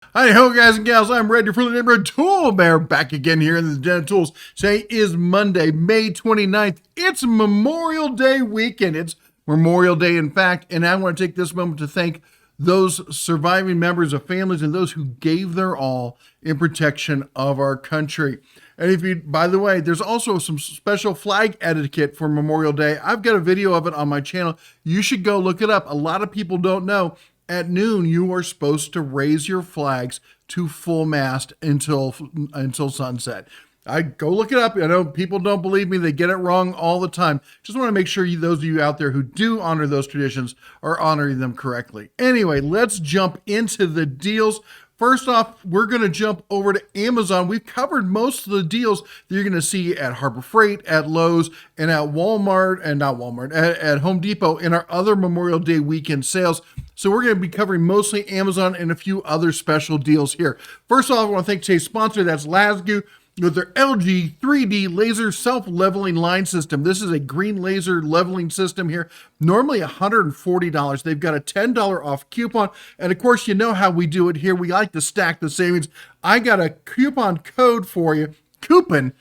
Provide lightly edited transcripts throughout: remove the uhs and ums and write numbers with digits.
Hi ho guys and gals, I'm ready for the neighborhood tool bear back again here in the Den of Tools. Today is Monday, May 29th. It's Memorial Day weekend. It's Memorial Day in fact, and I want to take this moment to thank those surviving members of families and those who gave their all in protection of our country. And if you, by the way, there's also some special flag etiquette for Memorial Day. I've got a video of it on my channel. You should go look it up. A lot of people don't know. At noon, you are supposed to raise your flags to full mast until sunset. I go look it up. I know people don't believe me. They get it wrong all the time. Just want to make sure those of you out there who do honor those traditions are honoring them correctly. Anyway, let's jump into the deals. First off, we're going to jump over to Amazon. We've covered most of the deals that you're going to see at Harbor Freight, at Lowe's, and at Walmart, and not Walmart, at Home Depot in our other Memorial Day weekend sales. So we're going to be covering mostly Amazon and a few other special deals here. First off, I want to thank today's sponsor, that's Lasgu, with their LG 3D laser self-leveling line system. This is a green laser leveling system here. Normally $140. They've got a $10 off coupon. And of course, you know how we do it here. We like to stack the savings. I got a coupon code for you. Coupon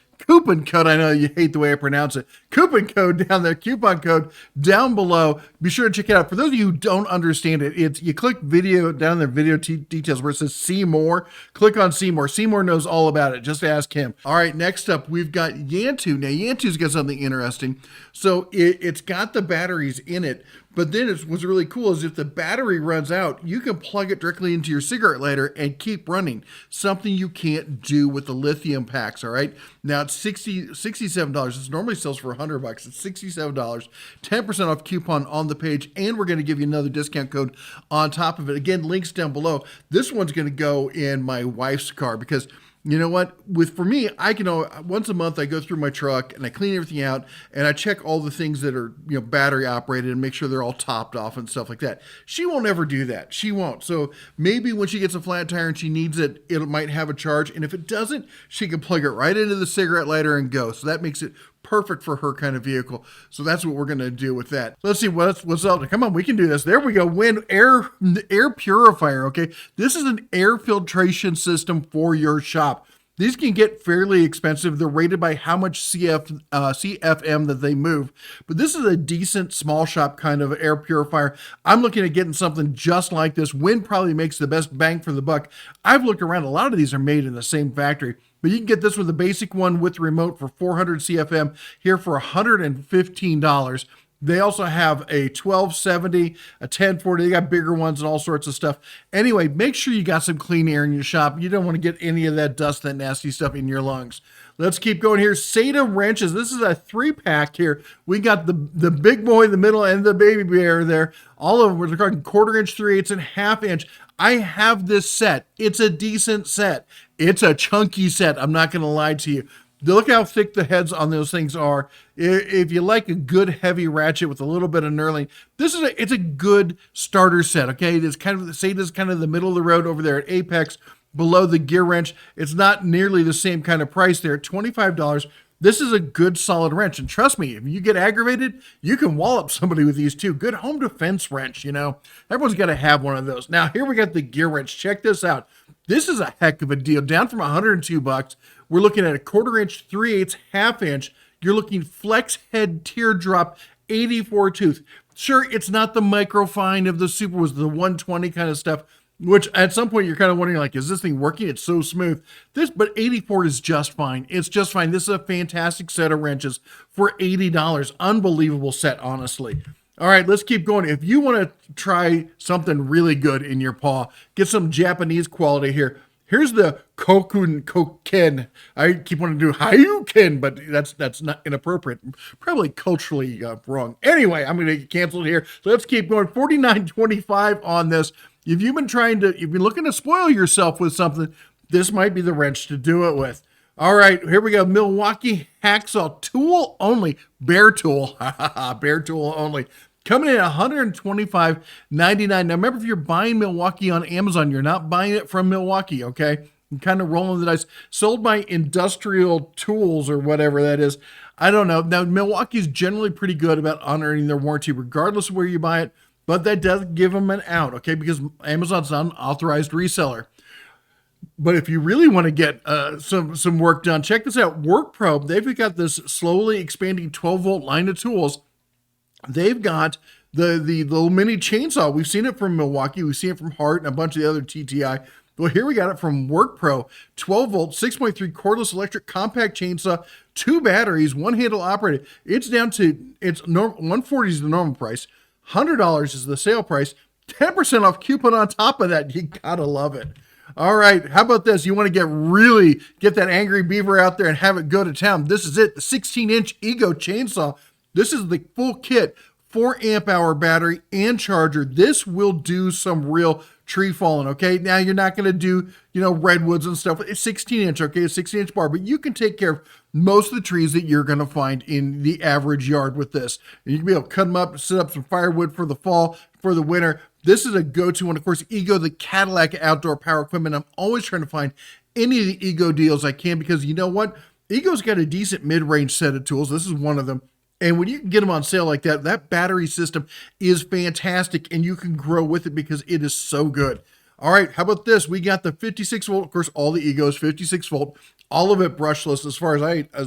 code. I know you hate the way I pronounce it. Coupon code down there, coupon code down below. Be sure to check it out. For those of you who don't understand it, it's you click video down there, video details where it says see more. Click on see more. Seymour knows all about it. Just ask him. All right, next up, we've got Yantu. Now, Yantu's got something interesting. So it's got the batteries in it. But then what's really cool is if the battery runs out, you can plug it directly into your cigarette lighter and keep running. Something you can't do with the lithium packs, all right? Now it's $67. This normally sells for $100. It's $67. 10% off coupon on the page, and we're going to give you another discount code on top of it. Again, links down below. This one's going to go in my wife's car because you know what? For me, I can once a month I go through my truck and I clean everything out and I check all the things that are battery operated and make sure they're all topped off and stuff like that. She won't ever do that. She won't. So maybe when she gets a flat tire and she needs it, it might have a charge. And if it doesn't, she can plug it right into the cigarette lighter and go. So that makes it perfect for her kind of vehicle. So that's what we're going to do with that. Let's see what's up. Come on, we can do this. There we go. Air Purifier. Okay. This is an air filtration system for your shop. These can get fairly expensive. They're rated by how much CFM that they move. But this is a decent small shop kind of air purifier. I'm looking at getting something just like this. Wind probably makes the best bang for the buck. I've looked around. A lot of these are made in the same factory. But you can get this with the basic one with the remote for 400 CFM here for $115. They also have a 1270, a 1040. They got bigger ones and all sorts of stuff. Anyway, make sure you got some clean air in your shop. You don't want to get any of that dust, that nasty stuff in your lungs. Let's keep going here. SATA Wrenches. This is a 3-pack here. We got the big boy in the middle and the baby bear there. All of them. We're talking 1/4 inch, 3/8, and 1/2 inch. I have this set. It's a decent set. It's a chunky set. I'm not going to lie to you. Look how thick the heads on those things are. If you like a good heavy ratchet with a little bit of knurling, it's a good starter set. Okay, it's kind of SATA's kind of the middle of the road over there at Apex, below the Gearwrench. It's not nearly the same kind of price there at $25. This is a good solid wrench, and trust me, if you get aggravated, you can wallop somebody with these too. Good home defense wrench, Everyone's got to have one of those. Now here we got the Gearwrench. Check this out. This is a heck of a deal. Down from $102. We're looking at a 1/4 inch, 3/8, 1/2 inch. You're looking flex head teardrop, 84 tooth. Sure, it's not the microfine of the Super was the 120 kind of stuff, which at some point you're kind of wondering, like, is this thing working? It's so smooth. But 84 is just fine. It's just fine. This is a fantastic set of wrenches for $80. Unbelievable set, honestly. All right, let's keep going. If you want to try something really good in your paw, get some Japanese quality here. Here's the Koken. I keep wanting to do Hayuken, but that's not inappropriate. Probably culturally wrong. Anyway, I'm going to get canceled here. So let's keep going. $49.25 on this. If you've been looking to spoil yourself with something, this might be the wrench to do it with. All right, here we go. Milwaukee Hacksaw tool only. Bare tool. Bare tool only. Coming in at $125.99. Now, remember, if you're buying Milwaukee on Amazon, you're not buying it from Milwaukee, okay? You're kind of rolling the dice. Sold by Industrial Tools or whatever that is. I don't know. Now, Milwaukee's generally pretty good about honoring their warranty regardless of where you buy it, but that does give them an out, okay? Because Amazon's not an authorized reseller. But if you really want to get some work done, check this out. WorkPro, they've got this slowly expanding 12-volt line of tools. They've got the little mini chainsaw. We've seen it from Milwaukee. We've seen it from Hart and a bunch of the other TTI. Well, here we got it from WorkPro, 12-volt, 6.3 cordless electric compact chainsaw, 2 batteries, 1 handle operated. It's down to, $140 is the normal price, $100 is the sale price, 10% off coupon on top of that. You gotta love it. All right, how about this? You want to get that angry beaver out there and have it go to town. This is it, the 16-inch Ego chainsaw. This is the full kit, 4 amp hour battery and charger. This will do some real tree falling, okay? Now you're not going to do, redwoods and stuff. It's 16-inch, okay? It's 16-inch bar, but you can take care of most of the trees that you're going to find in the average yard with this. And you can be able to cut them up, set up some firewood for the fall, for the winter. This is a go-to one. Of course, Ego, the Cadillac outdoor power equipment. I'm always trying to find any of the Ego deals I can because you know what? Ego's got a decent mid-range set of tools. This is one of them. And when you can get them on sale like that, that battery system is fantastic and you can grow with it because it is so good. All right, how about this? We got the 56 volt, of course, all the Egos, 56 volt, all of it brushless as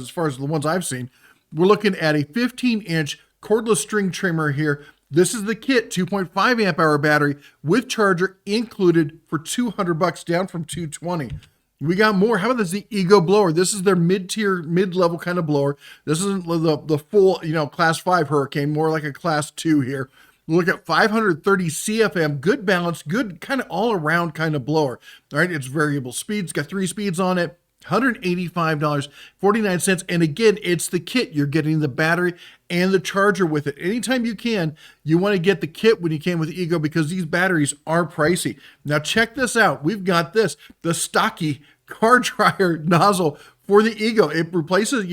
far as the ones I've seen. We're looking at a 15-inch cordless string trimmer here. This is the kit, 2.5 amp hour battery with charger included for $200, down from $220. We got more. How about this? The Ego blower. This is their mid-tier, mid-level kind of blower. This isn't the full, class 5 Hurricane, more like a class 2 here. Look at 530 CFM, good balance, good kind of all-around kind of blower. All right, it's variable speeds, got 3 speeds on it. $185.49. And again, it's the kit. You're getting the battery and the charger with it. Anytime you can, you want to get the kit when you can with Ego because these batteries are pricey. Now check this out. We've got this, the stocky car dryer nozzle for the Ego. It replaces,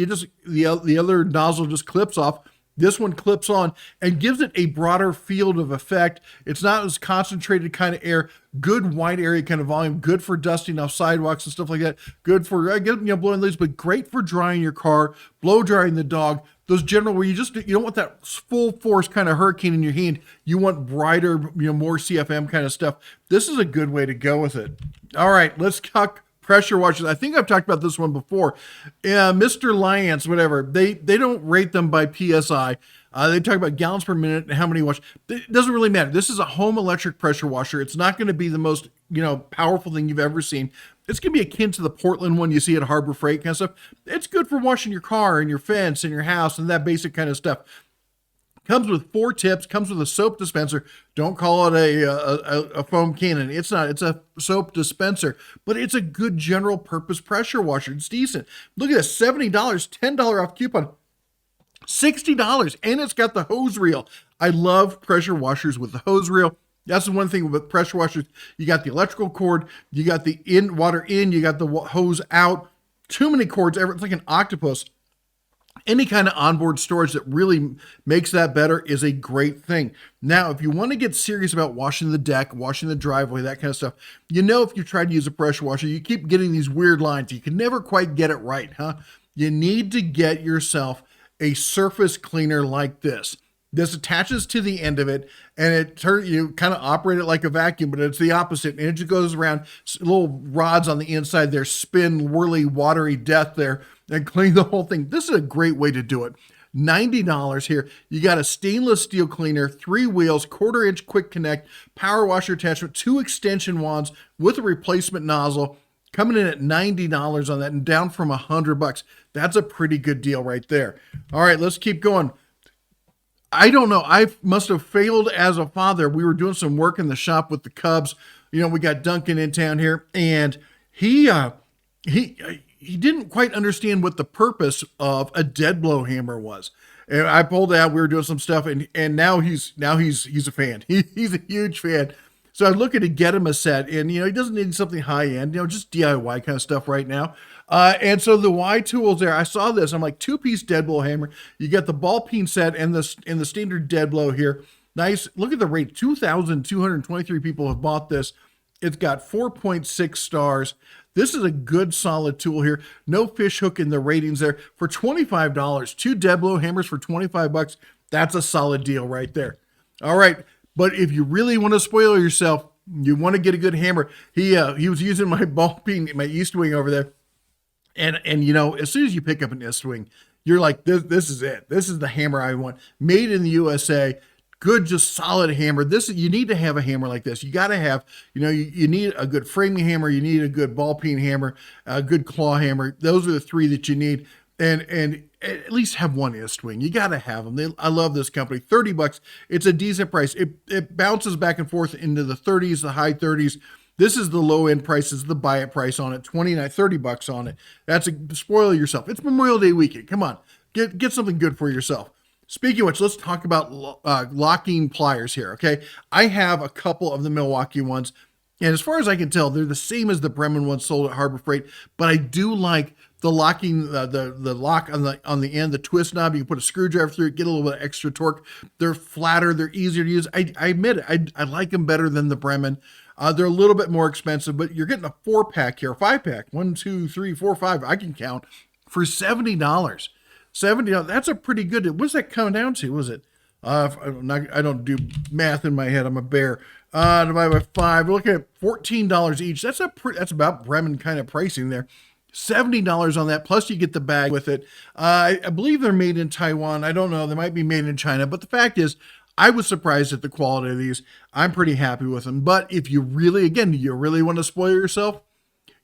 the other nozzle just clips off. This one clips on and gives it a broader field of effect. It's not as concentrated kind of air, good wide area kind of volume, good for dusting off sidewalks and stuff like that. Good for blowing leaves, but great for drying your car, blow drying the dog. Those general where you don't want that full force kind of hurricane in your hand. You want brighter, more CFM kind of stuff. This is a good way to go with it. All right, let's talk pressure washers. I think I've talked about this one before. Mr. Lyons, whatever, they don't rate them by PSI. They talk about gallons per minute and how many wash. It doesn't really matter. This is a home electric pressure washer. It's not going to be the most, powerful thing you've ever seen. It's going to be akin to the Portland one you see at Harbor Freight kind of stuff. It's good for washing your car and your fence and your house and that basic kind of stuff. Comes with 4 tips, comes with a soap dispenser. Don't call it a foam cannon. It's not. It's a soap dispenser, but it's a good general purpose pressure washer. It's decent. Look at this, $70, $10 off coupon, $60, and it's got the hose reel. I love pressure washers with the hose reel. That's the one thing with pressure washers. You got the electrical cord, you got the water in, you got the hose out. Too many cords, it's like an octopus. Any kind of onboard storage that really makes that better is a great thing. Now, if you want to get serious about washing the deck, washing the driveway, that kind of stuff, if you try to use a pressure washer, you keep getting these weird lines. You can never quite get it right, huh? You need to get yourself a surface cleaner like this. This attaches to the end of it, and you kind of operate it like a vacuum, but it's the opposite. And it just goes around, little rods on the inside there, spin, whirly, watery death there, and clean the whole thing. This is a great way to do it. $90 here. You got a stainless steel cleaner, 3 wheels, 1/4-inch quick connect, power washer attachment, 2 extension wands with a replacement nozzle, coming in at $90 on that and down from $100. That's a pretty good deal right there. All right, let's keep going. I don't know. I must have failed as a father. We were doing some work in the shop with the Cubs. We got Duncan in town here, and he didn't quite understand what the purpose of a dead blow hammer was. And I pulled out. We were doing some stuff, and now he's a fan. He's a huge fan. So I'm looking to get him a set, and he doesn't need something high end. Just DIY kind of stuff right now. And so the Y tools there, I saw this. I'm like, 2-piece dead blow hammer. You get the ball peen set and the standard dead blow here. Nice. Look at the rate. 2,223 people have bought this. It's got 4.6 stars. This is a good solid tool here. No fish hook in the ratings there. For $25, 2 dead blow hammers for $25. That's a solid deal right there. All right. But if you really want to spoil yourself, you want to get a good hammer. He was using my ball peen, my East Wing over there. And you know, as soon as you pick up an East Wing, you're like, this is it. This is the hammer I want. Made in the USA. Good, just solid hammer. You need to have a hammer like this. You got to have, you know, you need a good framing hammer. You need a good ball peen hammer, a good claw hammer. Those are the three that you need. And at least have one East Wing. You got to have them. I love this company. $30. It's a decent price. It bounces back and forth into the 30s, the high 30s. This is the low end price. This is the buy it price on it. $30 on it. Spoil yourself. It's Memorial Day weekend. Come on, get something good for yourself. Speaking of which, let's talk about locking pliers here, okay? I have a couple of the Milwaukee ones, and as far as I can tell, they're the same as the Bremen ones sold at Harbor Freight, but I do like the locking, the lock on the end, the twist knob. You can put a screwdriver through it, get a little bit of extra torque. They're flatter, they're easier to use. I admit it, I like them better than the Bremen. They're a little bit more expensive, but you're getting a 4-pack here, 5-pack, 1, 2, 3, 4, 5, I can count, for $70. $70, that's a pretty good, what's that coming down to? Was it, I don't do math in my head, I'm a bear. Divided by 5, we're looking at $14 each. That's about Bremen kind of pricing there. $70 on that, plus you get the bag with it. I believe they're made in Taiwan. I don't know, they might be made in China, but the fact is, I was surprised at the quality of these. I'm pretty happy with them. But if you really, again, you really want to spoil yourself,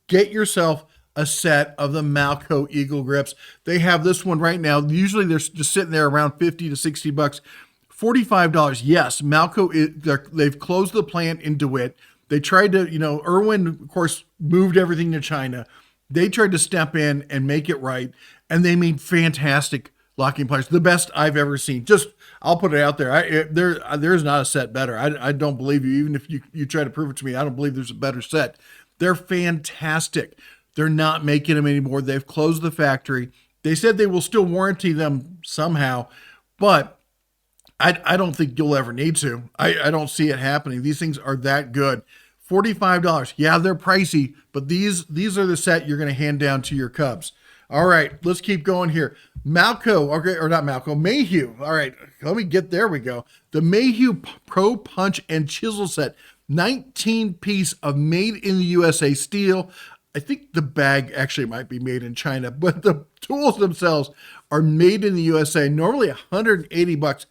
get yourself a set of the Malco Eagle grips. They have this one right now. Usually they're just sitting there around $50 to $60. $45. Yes, Malco, they've closed the plant in DeWitt. They tried to, you know, Irwin, of course, moved everything to China. They tried to step in and make it right, and they made fantastic locking pliers. The best I've ever seen. Just, I'll put it out there. There's not a set better. I don't believe you. Even if you try to prove it to me, I don't believe there's a better set. They're fantastic. They're not making them anymore. They've closed the factory. They said they will still warranty them somehow, but I don't think you'll ever need to. I don't see it happening. These things are that good. $45. Yeah, they're pricey, but these are the set you're going to hand down to your cubs. All right, let's keep going here. Malco, okay, or not Malco, Mayhew. All right, there we go. The Mayhew Pro Punch and Chisel Set, 19-piece of made in the USA steel. I think the bag actually might be made in China, but the tools themselves are made in the USA. Normally $180,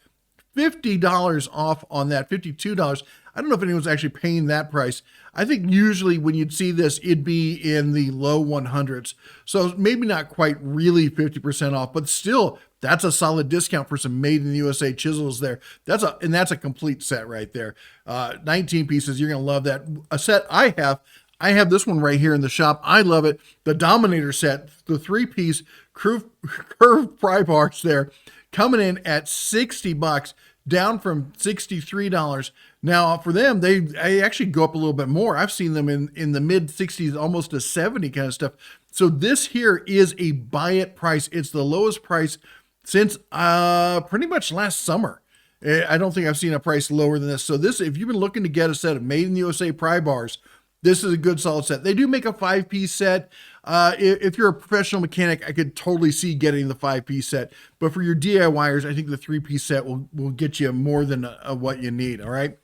$50 off on that, $52. I don't know if anyone's actually paying that price. I think usually when you'd see this, it'd be in the low 100s. So maybe not quite really 50% off, but still, that's a solid discount for some made in the USA chisels there. That's a complete set right there. 19 pieces, you're gonna love that. A set I have this one right here in the shop. I love it. The Dominator set, the 3-piece curved pry bars there, coming in at $60, down from $63. Now for them, they actually go up a little bit more. I've seen them in the mid 60s, almost to 70 kind of stuff. So this here is a buy it price. It's the lowest price since pretty much last summer. I don't think I've seen a price lower than this. So this, if you've been looking to get a set of made in the USA pry bars, this is a good solid set. They do make a 5-piece set. If you're a professional mechanic, I could totally see getting the 5-piece set. But for your DIYers, I think the 3-piece set will get you more than what you need, all right?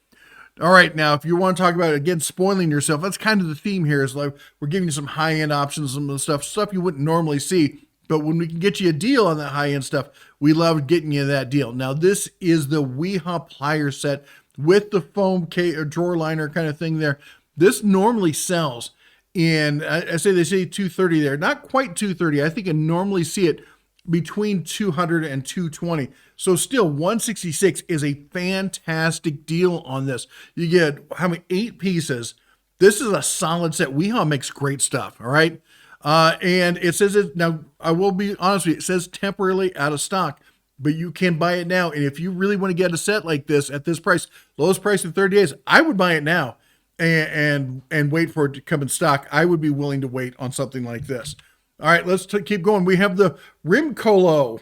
All right, now, if you want to talk about, again, spoiling yourself, that's kind of the theme here. Is like we're giving you some high-end options, some of the stuff you wouldn't normally see. But when we can get you a deal on that high-end stuff, we love getting you that deal. Now, this is the Weehaw plier set with the foam drawer liner kind of thing there. This normally sells in, they say 230 there. Not quite 230. I think I normally see it between 200 and 220. So still 166 is a fantastic deal on this. You get how many? 8 pieces. This is a solid set. Weehaw makes great stuff. All right. And it says now I will be honest with you. It says temporarily out of stock, but you can buy it now. And if you really want to get a set like this at this price, lowest price in 30 days, I would buy it now and wait for it to come in stock. I would be willing to wait on something like this. All right, let's keep going. We have the Rimco.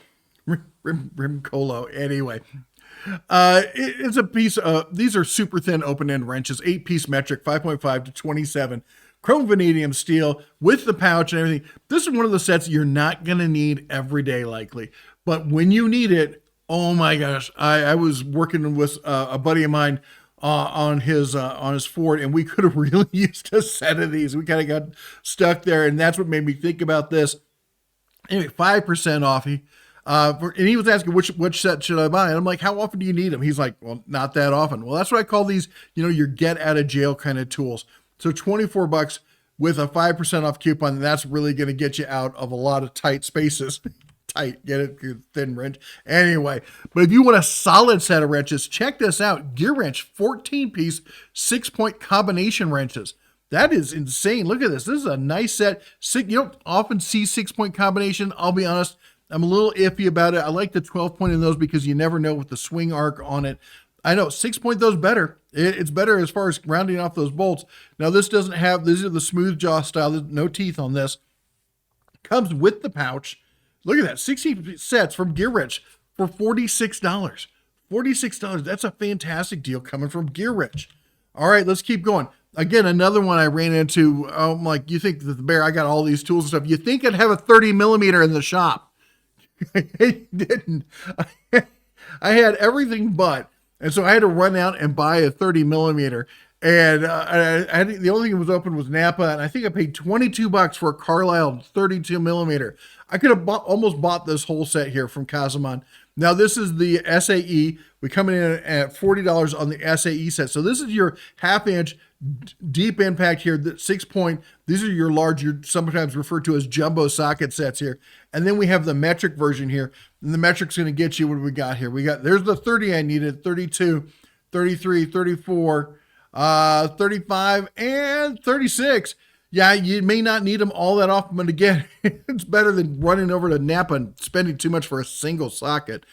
Rimco. Anyway, it's a piece of, these are super thin open end wrenches, 8-piece metric, 5.5 to 27, chrome vanadium steel with the pouch and everything. This is one of the sets you're not going to need every day likely, but when you need it, oh my gosh, I was working with a buddy of mine on his Ford, and we could have really used a set of these. We kind of got stuck there, and that's what made me think about this. Anyway, 5% off. And he was asking which set should I buy, and I'm like, how often do you need them? He's like, well, not that often. Well, that's what I call these, your get out of jail kind of tools. So $24 with a 5% off coupon. That's really going to get you out of a lot of tight spaces. Tight, get it, thin wrench. Anyway, but if you want a solid set of wrenches, check this out. Gearwrench 14-piece 6-point combination wrenches. That is insane. Look at this. This is a nice set. You don't often see 6-point combination. I'll be honest, I'm a little iffy about it. I like the 12-point in those because you never know with the swing arc on it. I know 6-point though is better. It's better as far as rounding off those bolts. Now this doesn't have, these are the smooth jaw style. There's no teeth on this. Comes with the pouch. Look at that, 60 sets from Gearwrench for $46. $46, that's a fantastic deal coming from Gearwrench. All right, let's keep going. Again, another one I ran into, I'm like, you think that the bear, I got all these tools and stuff. You think I'd have a 30 millimeter in the shop. I didn't. I had everything but, and so I had to run out and buy a 30 millimeter. And I think the only thing that was open was Napa, and I think I paid $22 for a Carlisle 32 millimeter. I could have almost bought this whole set here from Kazumon. Now this is the SAE. We come in at $40 on the SAE set. So this is your half-inch deep impact here, the 6-point. These are your large, you're sometimes referred to as jumbo socket sets here. And then we have the metric version here. And the metric's going to get you, what do we got here? There's the 30 I needed, 32, 33, 34, 35, and 36. Yeah, you may not need them all that often, but again, it's better than running over to Napa and spending too much for a single socket.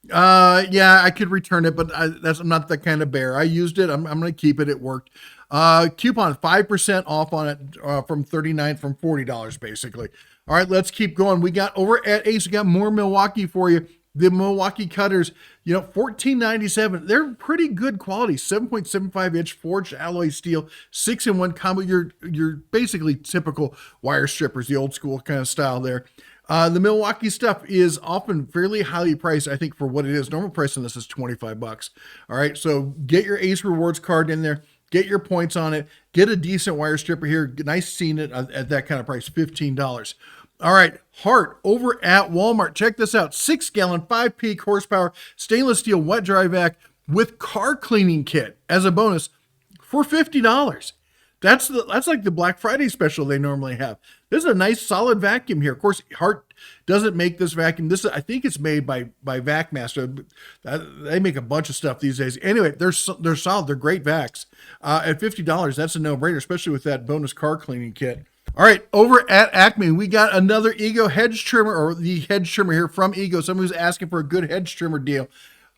Yeah, I could return it, but I'm not the kind of bear. I used it. I'm going to keep it. It worked. Coupon 5% off on it from $40 basically. All right, let's keep going. We got over at Ace, we got more Milwaukee for you. The Milwaukee cutters, $14.97. They're pretty good quality. 7.75 inch forged alloy steel, 6-in-1 combo. You're basically typical wire strippers, the old school kind of style there. The Milwaukee stuff is often fairly highly priced, I think, for what it is. Normal price on this is $25. All right, so get your Ace Rewards card in there. Get your points on it. Get a decent wire stripper here. Nice seeing it at that kind of price, $15. All right, Hart over at Walmart. Check this out. 6-gallon, 5-peak horsepower, stainless steel wet dry vac with car cleaning kit as a bonus for $50. That's like the Black Friday special they normally have. This is a nice solid vacuum here. Of course, Hart doesn't make this vacuum. I think it's made by VacMaster. They make a bunch of stuff these days. Anyway, they're solid. They're great vacs. At $50, that's a no-brainer, especially with that bonus car cleaning kit. All right, over at Acme, we got another Ego hedge trimmer, or the hedge trimmer here from Ego. Someone who's asking for a good hedge trimmer deal.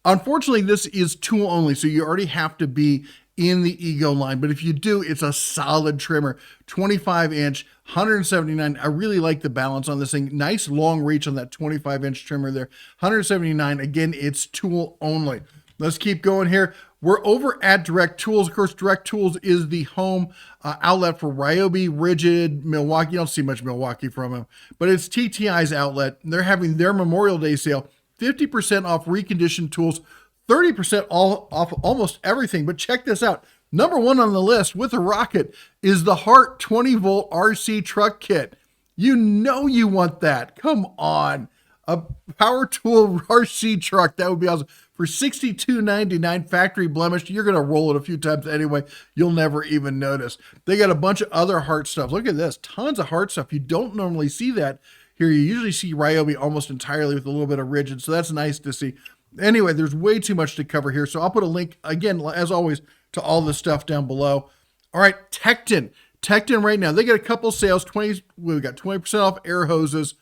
Unfortunately, this is tool only, so you already have to be in the Ego line. But if you do, it's a solid trimmer, 25-inch, $179. I really like the balance on this thing. Nice long reach on that 25-inch trimmer there. $179. Again, it's tool only. Let's keep going here. We're over at Direct Tools. Of course, Direct Tools is the home outlet for Ryobi, Rigid, Milwaukee. You don't see much Milwaukee from them, but it's TTI's outlet. They're having their Memorial Day sale, 50% off reconditioned tools, 30% off almost everything. But check this out. Number one on the list with a rocket is the Hart 20-volt RC truck kit. You know you want that. Come on. A power tool RC truck. That would be awesome. For $62.99 factory blemished, you're going to roll it a few times anyway. You'll never even notice. They got a bunch of other Hart stuff. Look at this. Tons of Hart stuff. You don't normally see that here. You usually see Ryobi almost entirely with a little bit of Rigid, so that's nice to see. Anyway, there's way too much to cover here, so I'll put a link, again, as always, to all the stuff down below. All right, Tecton. Tecton right now, they got a couple sales. We got 20% off air hoses,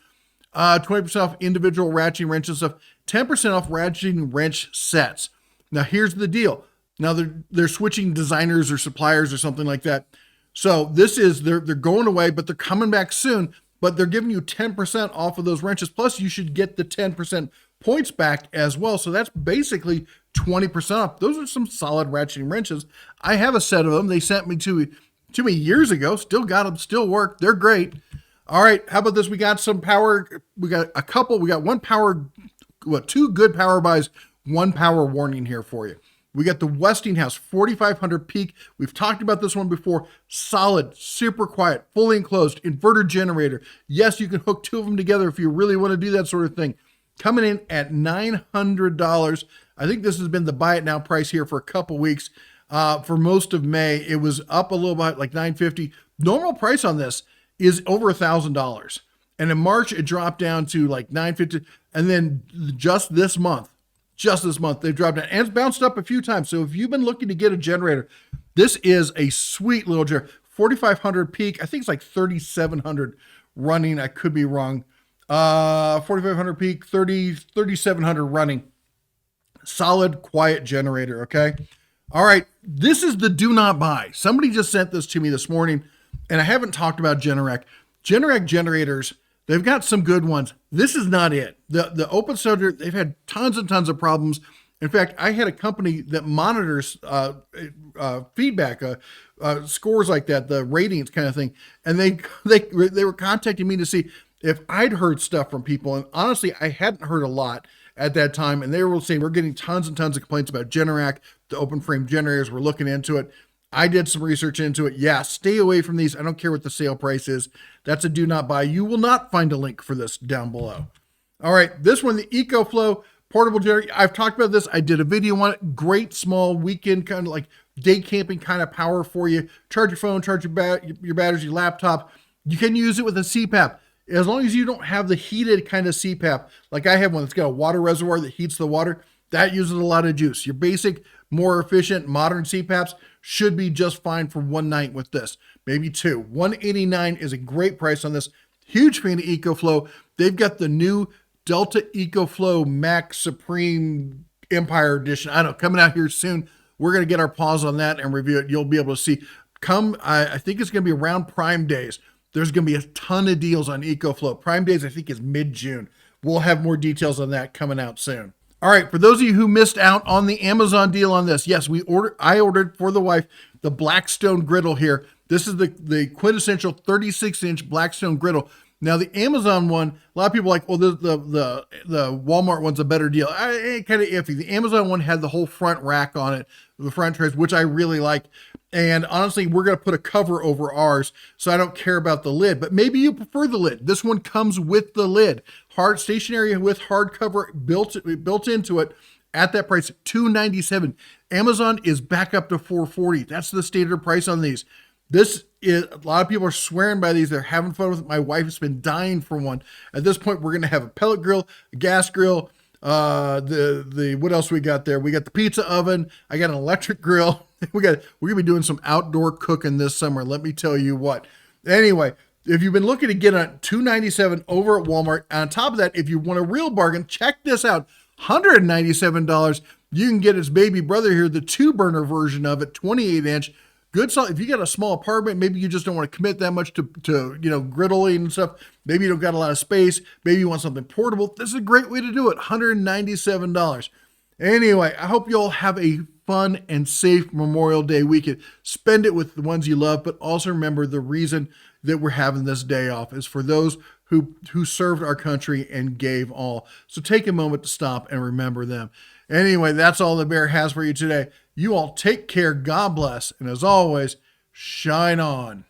20% off individual ratcheting wrenches stuff, 10% off ratcheting wrench sets. Now here's the deal. Now they're switching designers or suppliers or something like that. So this is, they're going away, but they're coming back soon, but they're giving you 10% off of those wrenches. Plus you should get the 10% points back as well. So that's basically 20% off. Those are some solid ratcheting wrenches. I have a set of them. They sent me to me years ago. Still got them, still work. They're great. All right, how about this? We got some power. We got a couple. We got two good power buys, one power warning here for you. We got the Westinghouse 4500 peak. We've talked about this one before. Solid, super quiet, fully enclosed, inverter generator. Yes, you can hook two of them together if you really want to do that sort of thing. Coming in at $900. I think this has been the buy it now price here for a couple weeks. For most of May, it was up a little bit, like $950. Normal price on this is over $1,000. And in March, it dropped down to like $950. And then just this month, they've dropped down. And it's bounced up a few times. So if you've been looking to get a generator, this is a sweet little generator. 4,500 peak. I think it's like 3,700 running. I could be wrong. 4,500 peak, 3,700 running. Solid, quiet generator, okay? All right, this is the do not buy. Somebody just sent this to me this morning, and I haven't talked about Generac. Generac generators, they've got some good ones. This is not it. The open source, they've had tons and tons of problems. In fact, I had a company that monitors feedback, scores like that, the ratings kind of thing, and they were contacting me to see if I'd heard stuff from people. And honestly, I hadn't heard a lot at that time. And they were saying, we're getting tons and tons of complaints about Generac, the open frame generators. We're looking into it. I did some research into it. Yeah, stay away from these. I don't care what the sale price is. That's a do not buy. You will not find a link for this down below. All right, this one, the Ecoflow portable generator. I've talked about this. I did a video on it. Great small weekend, kind of like day camping kind of power for you. Charge your phone, charge your batteries, your laptop. You can use it with a CPAP. As long as you don't have the heated kind of CPAP, like I have one that's got a water reservoir that heats the water, that uses a lot of juice. Your basic, more efficient, modern CPAPs should be just fine for one night with this, maybe two. $189 is a great price on this. Huge fan of Ecoflow. They've got the new Delta Ecoflow Max Supreme Empire Edition. I don't know, coming out here soon. We're going to get our paws on that and review it. You'll be able to see. I think it's going to be around Prime Days. There's going to be a ton of deals on Ecoflow. Prime Days, I think, is mid-June. We'll have more details on that coming out soon. All right, for those of you who missed out on the Amazon deal on this, yes, I ordered for the wife the Blackstone Griddle here. This is the quintessential 36-inch Blackstone Griddle. Now, the Amazon one, a lot of people are like, well, the Walmart one's a better deal. Kind of iffy. The Amazon one had the whole front rack on it, the front trays, which I really like. And honestly, we're going to put a cover over ours, so I don't care about the lid. But maybe you prefer the lid. This one comes with the lid. Hard stationary with hard cover built into it at that price, $297. Amazon is back up to $440. That's the standard price on these. This is, a lot of people are swearing by these. They're having fun with it. My wife has been dying for one. At this point, we're going to have a pellet grill, a gas grill, what else we got there? We got the pizza oven. I got an electric grill. We're going to be doing some outdoor cooking this summer. Let me tell you what. Anyway, if you've been looking to get a $297 over at Walmart, on top of that, if you want a real bargain, check this out. $197. You can get its baby brother here, the 2-burner version of it, 28-inch. Good solid. If you got a small apartment, maybe you just don't want to commit that much to griddling and stuff. Maybe you don't got a lot of space. Maybe you want something portable. This is a great way to do it. $197. Anyway, I hope you all have a fun and safe Memorial Day weekend. Spend it with the ones you love, but also remember the reason that we're having this day off is for those who served our country and gave all. So take a moment to stop and remember them. Anyway, that's all the Bear has for you today. You all take care. God bless. And as always, shine on.